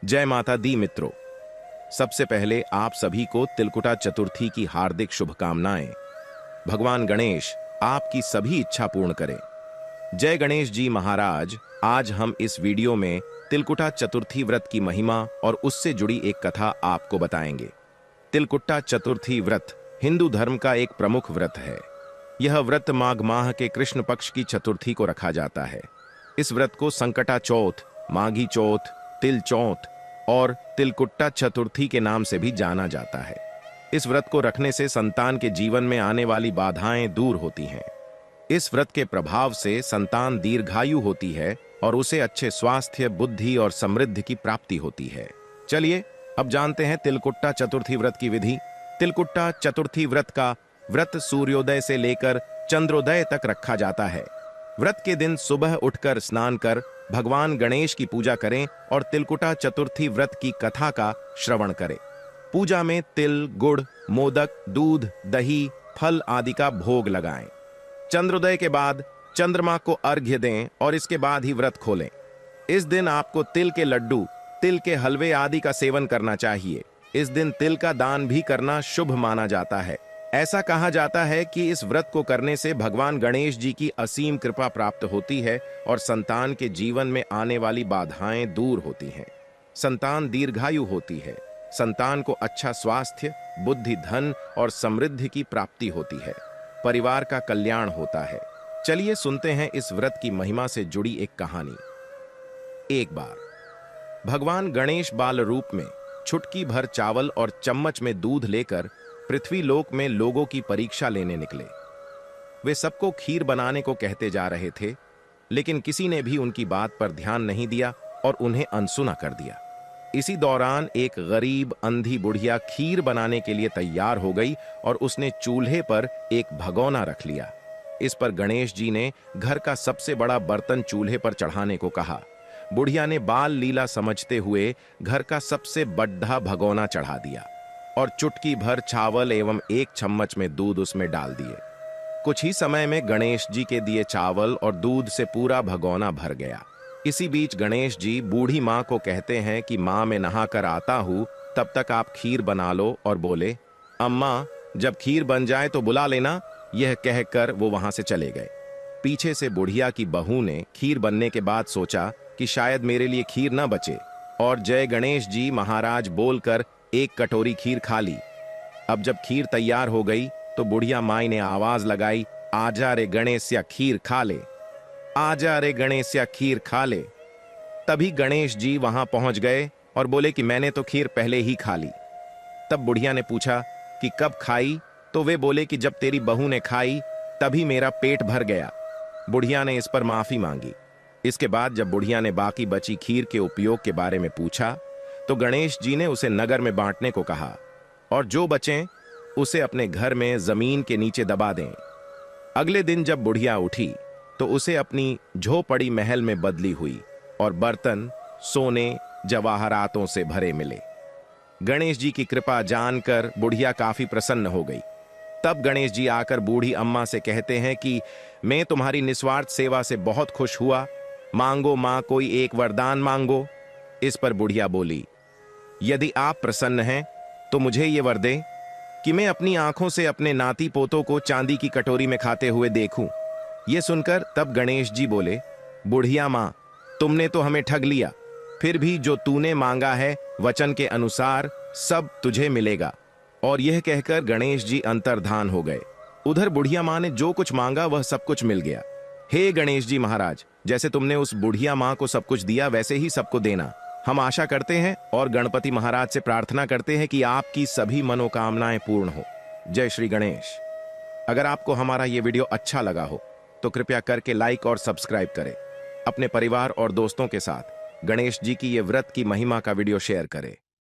जय माता दी मित्रों। सबसे पहले आप सभी को तिलकुटा चतुर्थी की हार्दिक शुभकामनाएं। भगवान गणेश आपकी सभी इच्छा पूर्ण करें। जय गणेश जी महाराज। आज हम इस वीडियो में तिलकुटा चतुर्थी व्रत की महिमा और उससे जुड़ी एक कथा आपको बताएंगे। तिलकुटा चतुर्थी व्रत हिंदू धर्म का एक प्रमुख व्रत है। यह व्रत माघ माह के कृष्ण पक्ष की चतुर्थी को रखा जाता है। इस व्रत को संकटा चौथ, माघी चौथ, तिल चौथ और तिलकुट्टा चतुर्थी के नाम से भी जाना जाता है। इस व्रत को रखने से संतान के जीवन में आने वाली बाधाएं दूर होती हैं। इस व्रत के प्रभाव से संतान दीर्घायु होती है और उसे अच्छे स्वास्थ्य, बुद्धि और समृद्धि की प्राप्ति होती है। चलिए अब जानते हैं तिलकुट्टा चतुर्थी व्रत की विधि। तिलकुट्टा चतुर्थी व्रत का व्रत सूर्योदय से लेकर चंद्रोदय तक रखा जाता है। व्रत के दिन सुबह उठकर स्नान कर भगवान गणेश की पूजा करें और तिलकुटा चतुर्थी व्रत की कथा का श्रवण करें। पूजा में तिल, गुड़, मोदक, दूध, दही, फल आदि का भोग लगाएं। चंद्रोदय के बाद चंद्रमा को अर्घ्य दें और इसके बाद ही व्रत खोलें। इस दिन आपको तिल के लड्डू, तिल के हलवे आदि का सेवन करना चाहिए। इस दिन तिल का दान भी करना शुभ माना जाता है। ऐसा कहा जाता है कि इस व्रत को करने से भगवान गणेश जी की असीम कृपा प्राप्त होती है और संतान के जीवन में आने वाली बाधाएं दूर होती हैं। संतान दीर्घायु होती है। संतान को अच्छा स्वास्थ्य, बुद्धि, धन और समृद्धि की प्राप्ति होती है। परिवार का कल्याण होता है। चलिए सुनते हैं इस व्रत की महिमा से जुड़ी एक कहानी। एक बार भगवान गणेश बाल रूप में चुटकी भर चावल और चम्मच में दूध लेकर पृथ्वी लोक में लोगों की परीक्षा लेने निकले। वे सबको खीर बनाने को कहते जा रहे थे, लेकिन किसी ने भी उनकी बात पर ध्यान नहीं दिया और उन्हें अनसुना कर दिया। इसी दौरान एक गरीब अंधी बुढ़िया खीर बनाने के लिए तैयार हो गई और उसने चूल्हे पर एक भगोना रख लिया। इस पर गणेश जी ने घर का सबसे बड़ा बर्तन चूल्हे पर चढ़ाने को कहा। बुढ़िया ने बाल लीला समझते हुए घर का सबसे बड़ा भगोना चढ़ा दिया और चुटकी भर चावल एवं एक चम्मच में दूध उसमें डाल दिए। कुछ ही समय में गणेश जी के दिए चावल और दूध से पूरा भगोना भर गया। इसी बीच गणेश जी बूढ़ी माँ को कहते हैं कि माँ, मैं नहाकर आता हूँ, तब तक आप खीर बना लो, और बोले, अम्मा जब खीर बन जाए तो बुला लेना। यह कहकर वो वहां से चले गए। पीछे से बुढ़िया की बहू ने खीर बनने के बाद सोचा कि शायद मेरे लिए खीर न बचे, और जय गणेश जी महाराज बोलकर एक कटोरी खीर खा ली। अब जब खीर तैयार हो गई तो बुढ़िया माई ने आवाज लगाई, आजा रे गणेशया खीर खा ले, आजा रे गणेशया खीर खा ले। तभी गणेश जी वहां पहुंच गए और बोले कि मैंने तो खीर पहले ही खा ली। तब बुढ़िया ने पूछा कि कब खाई, तो वे बोले कि जब तेरी बहू ने खाई तभी मेरा पेट भर गया। बुढ़िया ने इस पर माफी मांगी। इसके बाद जब बुढ़िया ने बाकी बची खीर के उपयोग के बारे में पूछा तो गणेश जी ने उसे नगर में बांटने को कहा और जो बचे उसे अपने घर में जमीन के नीचे दबा दें। अगले दिन जब बुढ़िया उठी तो उसे अपनी झोपड़ी महल में बदली हुई और बर्तन सोने जवाहरातों से भरे मिले। गणेश जी की कृपा जानकर बुढ़िया काफी प्रसन्न हो गई। तब गणेश जी आकर बूढ़ी अम्मा से कहते हैं कि मैं तुम्हारी निस्वार्थ सेवा से बहुत खुश हुआ, मांगो मां कोई एक वरदान मांगो। इस पर बुढ़िया बोली, यदि आप प्रसन्न हैं तो मुझे ये वर दे कि मैं अपनी आंखों से अपने नाती पोतों को चांदी की कटोरी में खाते हुए देखूं। ये सुनकर तब गणेश जी बोले, बुढ़िया मां, तुमने तो हमें ठग लिया, फिर भी जो तूने मांगा है वचन के अनुसार सब तुझे मिलेगा। और यह कहकर गणेश जी अंतर्धान हो गए। उधर बुढ़िया मां ने जो कुछ मांगा वह सब कुछ मिल गया। हे गणेश जी महाराज, जैसे तुमने उस बुढ़िया मां को सब कुछ दिया वैसे ही सबको देना। हम आशा करते हैं और गणपति महाराज से प्रार्थना करते हैं कि आपकी सभी मनोकामनाएं पूर्ण हो। जय श्री गणेश। अगर आपको हमारा ये वीडियो अच्छा लगा हो तो कृपया करके लाइक और सब्सक्राइब करें। अपने परिवार और दोस्तों के साथ गणेश जी की ये व्रत की महिमा का वीडियो शेयर करें।